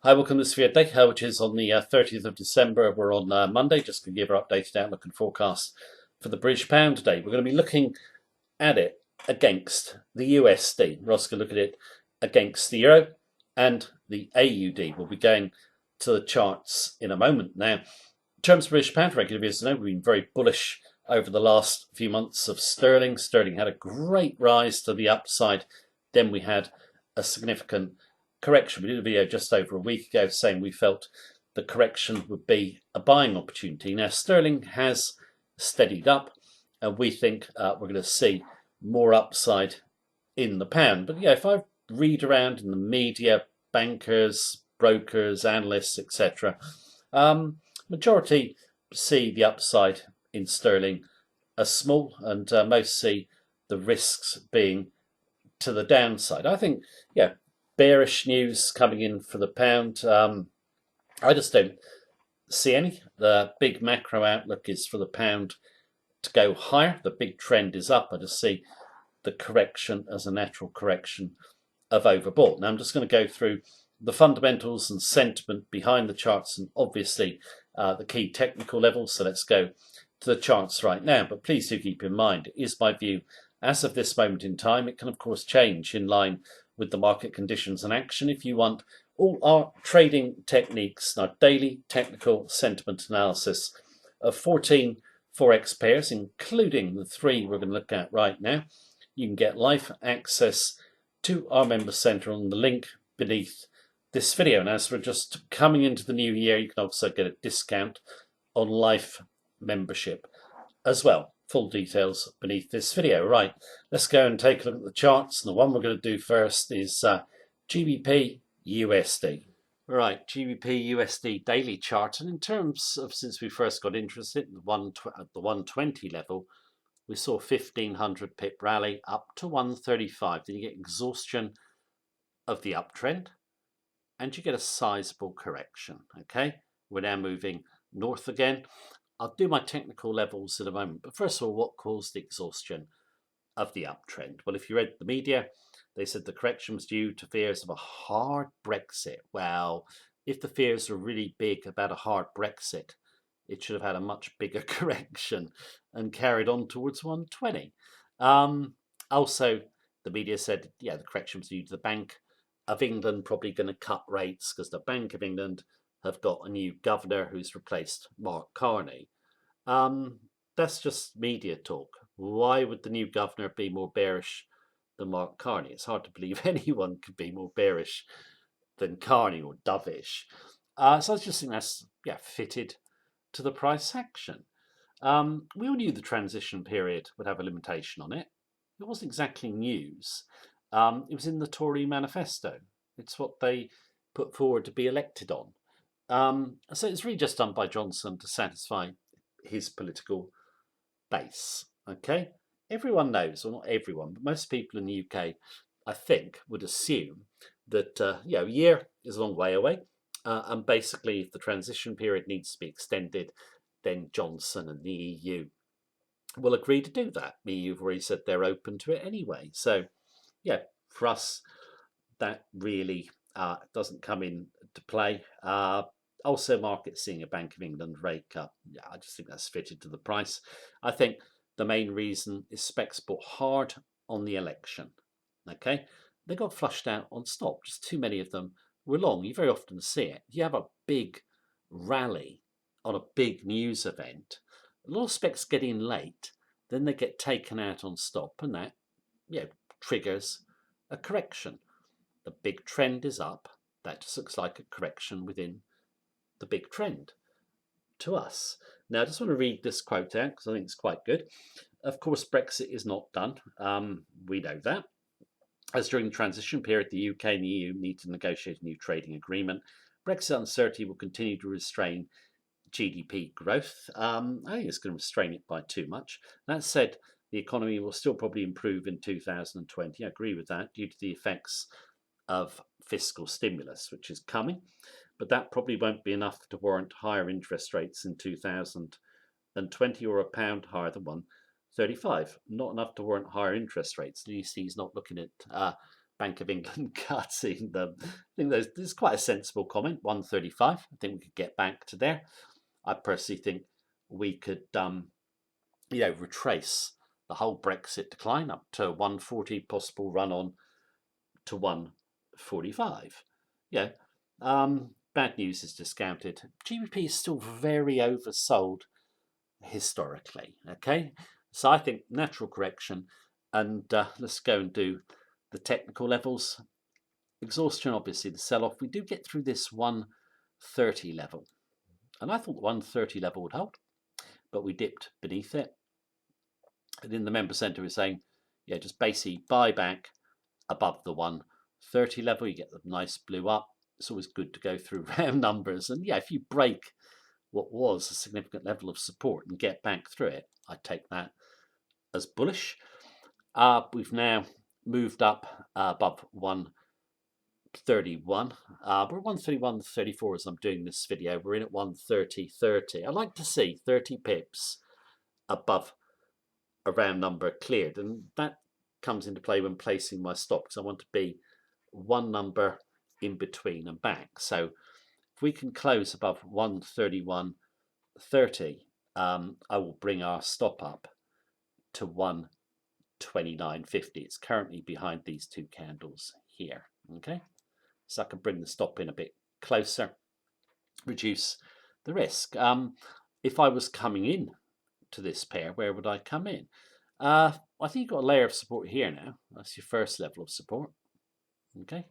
Hi, welcome to this video day, which is on the 30th of December. We're on Monday, just to give our updated outlook and forecast for the British pound today. We're going to be looking at it against the USD. We're also going to look at it against the Euro and the AUD. We'll be going to the charts in a moment. Now, in terms of British pound, regular viewers know we've been very bullish over the last few months of sterling. Sterling had a great rise to the upside. Then we had a significant correction. We did a video just over a week ago saying we felt the correction would be a buying opportunity. Now, sterling has steadied up, and we think we're going to see more upside in the pound. But yeah, if I read around in the media, bankers, brokers, analysts, etc., majority see the upside in sterling as small, and most see the risks being to the downside. I think, yeah, bearish news coming in for the pound. I just don't see any. The big macro outlook is for the pound to go higher. The big trend is up. I just see the correction as a natural correction of overbought. Now I'm just going to go through the fundamentals and sentiment behind the charts, and obviously the key technical levels. So let's go to the charts right now. But please do keep in mind, it is my view as of this moment in time. It can of course change in line with the market conditions and action. If you want all our trading techniques, our daily technical sentiment analysis of 14 Forex pairs, including the three we're going to look at right now, you can get live access to our member center on the link beneath this video. And as we're just coming into the new year, you can also get a discount on life membership as well. Full details beneath this video. Right, let's go and take a look at the charts. And the one we're going to do first is GBP USD. Right, GBP USD daily chart. And in terms of, since we first got interested at the 120 level, we saw 1500 pip rally up to 135. Then you get exhaustion of the uptrend, and you get a sizable correction. Okay, we're now moving north again. I'll do my technical levels in a moment, but first of all, what caused the exhaustion of the uptrend? Well, if you read the media, they said the correction was due to fears of a hard Brexit. Well, if the fears are really big about a hard Brexit, it should have had a much bigger correction and carried on towards 120. Also, the media said, yeah, the correction was due to the Bank of England probably going to cut rates because the Bank of England have got a new governor who's replaced Mark Carney. That's just media talk. Why would the new governor be more bearish than Mark Carney? It's hard to believe anyone could be more bearish than Carney or dovish. So I just think that's fitted to the price action. We all knew the transition period would have a limitation on it. It wasn't exactly news. It was in the Tory manifesto. It's what they put forward to be elected on. So it's really just done by Johnson to satisfy his political base. Okay, everyone knows, or not everyone, but most people in the UK, I think, would assume that a year is a long way away, and basically, if the transition period needs to be extended, then Johnson and the EU will agree to do that. The EU have already said they're open to it anyway. So, yeah, for us, that really doesn't come into play. Also, markets seeing a Bank of England rate cut. Yeah, I just think that's fitted to the price. I think the main reason is specs bought hard on the election. Okay, they got flushed out on stop. Just too many of them were long. You very often see it. You have a big rally on a big news event. A lot of specs get in late, then they get taken out on stop, and that triggers a correction. The big trend is up. That just looks like a correction within the big trend to us. Now, I just want to read this quote out because I think it's quite good. Of course, Brexit is not done. We know that. As during the transition period, the UK and the EU need to negotiate a new trading agreement. Brexit uncertainty will continue to restrain GDP growth. I think it's going to restrain it by too much. That said, the economy will still probably improve in 2020. I agree with that, due to the effects of fiscal stimulus, which is coming. But that probably won't be enough to warrant higher interest rates in 2020 or a pound higher than 135. Not enough to warrant higher interest rates. The EC is not looking at Bank of England cutting them. I think there's quite a sensible comment. 135. I think we could get back to there. I personally think we could, retrace the whole Brexit decline up to 140, possible run on to 145. Yeah. Bad news is discounted. GBP is still very oversold historically. Okay, so I think natural correction, and let's go and do the technical levels. Exhaustion, obviously, the sell-off. We do get through this 130 level, and I thought the 130 level would hold, but we dipped beneath it. And in the member centre, we're saying, yeah, just basically buy back above the 130 level. You get the nice blue up. It's always good to go through round numbers, and yeah, if you break what was a significant level of support and get back through it, I take that as bullish. We've now moved up above 131. We're 131.34 as I'm doing this video. We're in at 130.30. I like to see 30 pips above a round number cleared, and that comes into play when placing my stop, because I want to be one number in between and back. So if we can close above 131.30, I will bring our stop up to 129.50. It's currently behind these two candles here. Okay, so I can bring the stop in a bit closer, reduce the risk. If I was coming in to this pair, where would I come in? I think you've got a layer of support here now. That's your first level of support. Okay,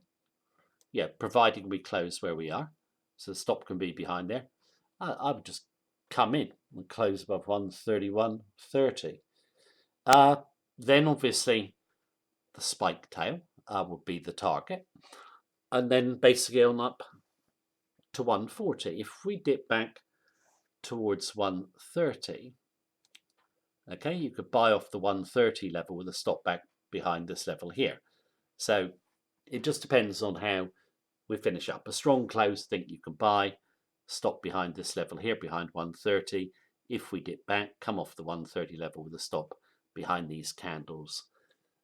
yeah, providing we close where we are, so the stop can be behind there. I would just come in and close above 131.30. Then obviously the spike tail would be the target, and then basically on up to 140. If we dip back towards 130, okay, you could buy off the 130 level with a stop back behind this level here. So it just depends on how we finish up. A strong close, think you can buy, stop behind this level here, behind 130. If we dip back, come off the 130 level with a stop behind these candles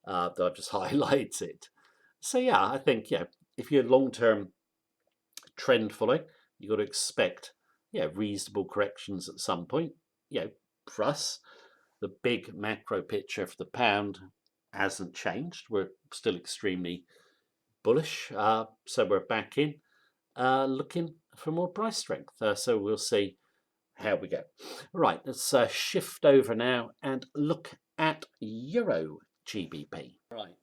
that I've just highlighted. So yeah, I think, yeah, if you're long-term trend following, you've got to expect, yeah, reasonable corrections at some point. You know, for us, the big macro picture for the pound hasn't changed. We're still extremely bullish. So we're back in looking for more price strength. So we'll see how we go. Right, let's shift over now and look at Euro GBP. Right,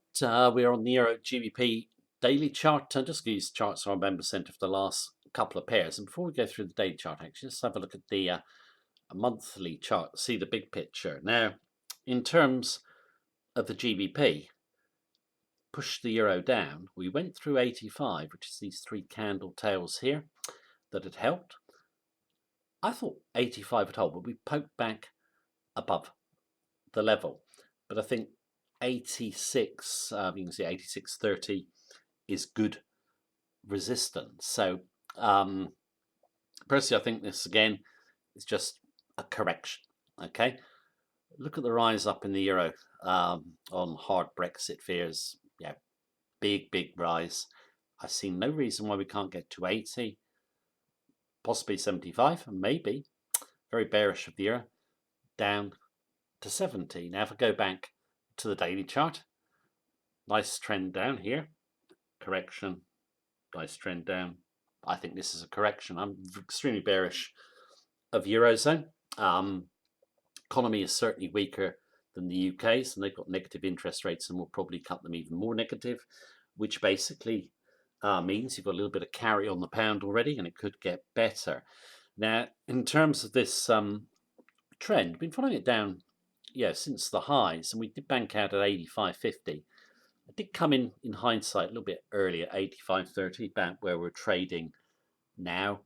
we're on the Euro GBP daily chart. I'm just going to use charts on member centre for the last couple of pairs. And before we go through the daily chart, actually, let's have a look at the monthly chart, see the big picture. Now, in terms of the GBP, push the euro down. We went through 85, which is these three candle tails here, that had helped. I thought 85 would hold, but we poked back above the level. But I think 86, you can see 86.30 is good resistance. So personally, I think this again is just a correction. Okay, look at the rise up in the euro on hard Brexit fears. Yeah, big rise. I see no reason why we can't get to 80, possibly 75, maybe. Very bearish of the euro, down to 70. Now if I go back to the daily chart, nice trend down here, correction, nice trend down. I think this is a correction. I'm extremely bearish of Eurozone. Economy is certainly weaker than the UK's, and they've got negative interest rates and will probably cut them even more negative, which basically means you've got a little bit of carry on the pound already, and it could get better. Now, in terms of this trend, we've been following it down, yeah, since the highs, and we did bank out at 85.50. I did come in hindsight a little bit earlier, 85.30, back where we're trading now.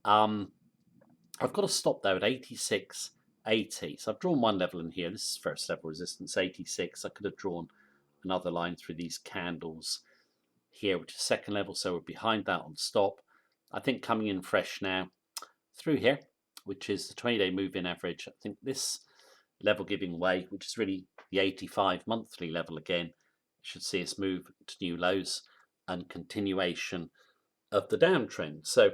I've got to stop though at 86.80. So I've drawn one level in here. This is first level resistance, 86. I could have drawn another line through these candles here, which is second level. So we're behind that on stop. I think coming in fresh now through here, which is the 20-day move-in average. I think this level giving way, which is really the 85 monthly level again, should see us move to new lows and continuation of the downtrend. So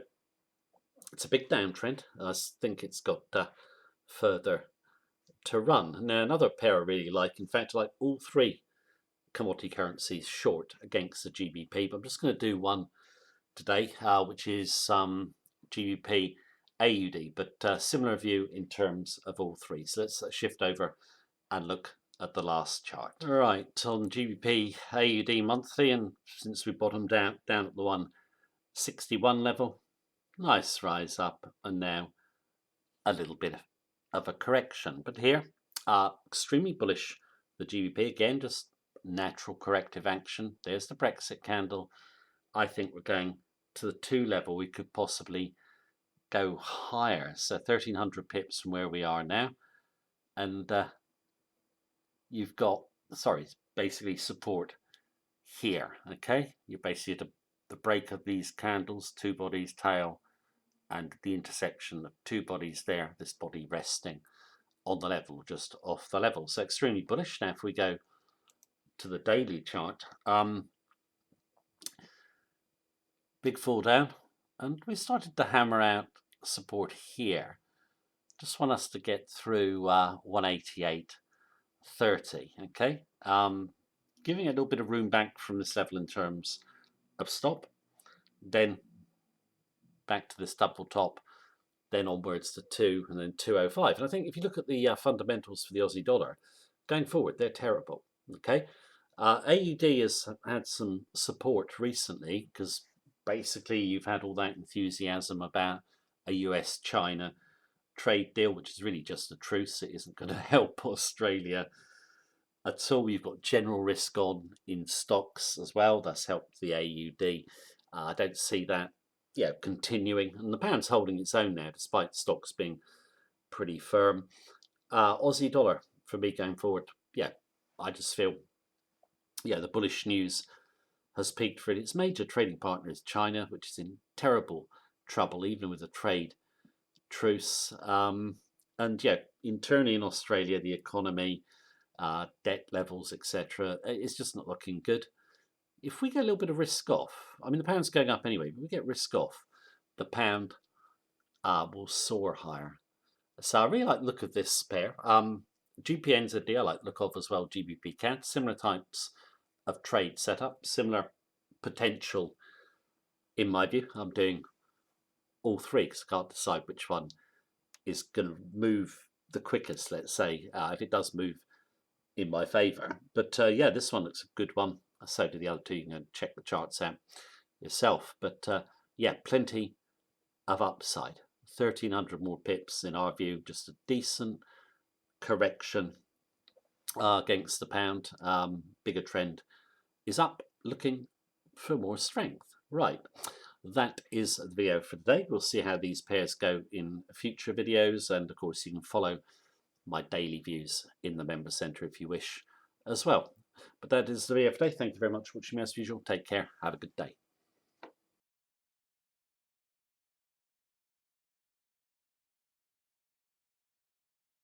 it's a big downtrend. I think it's got further to run. Now, another pair I really like, in fact, I like all three commodity currencies short against the GBP, but I'm just going to do one today, which is GBP AUD, but similar view in terms of all three. So let's shift over and look at the last chart. All right, on GBP AUD monthly, and since we bottomed out down at the 161 level, nice rise up, and now a little bit of a correction. But here, extremely bullish, the GBP, again, just natural corrective action. There's the Brexit candle. I think we're going to the 2 level. We could possibly go higher, so 1300 pips from where we are now, and you've got, basically support here. Okay, you're basically at the break of these candles, 2 bodies, tail, and the intersection of 2 bodies there, this body resting on the level, just off the level. So extremely bullish. Now if we go to the daily chart, big fall down, and we started to hammer out support here. Just want us to get through 188.30. Okay, giving it a little bit of room back from this level in terms of stop, then back to this double top, then onwards to 2 and then 205. And I think if you look at the fundamentals for the Aussie dollar going forward, they're terrible. Okay, AUD has had some support recently because basically you've had all that enthusiasm about a US-China trade deal, which is really just a truce. It isn't going to help Australia at all. You've got general risk on in stocks as well. That's helped the AUD. I don't see that continuing, and the pound's holding its own now despite stocks being pretty firm. Aussie dollar for me going forward, I just feel the bullish news has peaked for it. Its major trading partner is China, which is in terrible trouble even with a trade truce, and internally in Australia the economy, debt levels, etc., it's just not looking good. If we get a little bit of risk off, I mean the pound's going up anyway, but we get risk off, the pound will soar higher. So I really like the look of this pair. GPNZD I like the look of as well. GBP CAD, similar types of trade setup, similar potential in my view. I'm doing all three because I can't decide which one is going to move the quickest, let's say, if it does move in my favour. But this one looks a good one. So do the other two. You can check the charts out yourself. But plenty of upside. 1300 more pips in our view. Just a decent correction against the pound. Bigger trend is up, looking for more strength. Right, that is the video for today. We'll see how these pairs go in future videos, and of course you can follow my daily views in the member centre if you wish as well. But that is the video for today. Thank you very much for watching me as usual. Take care. Have a good day.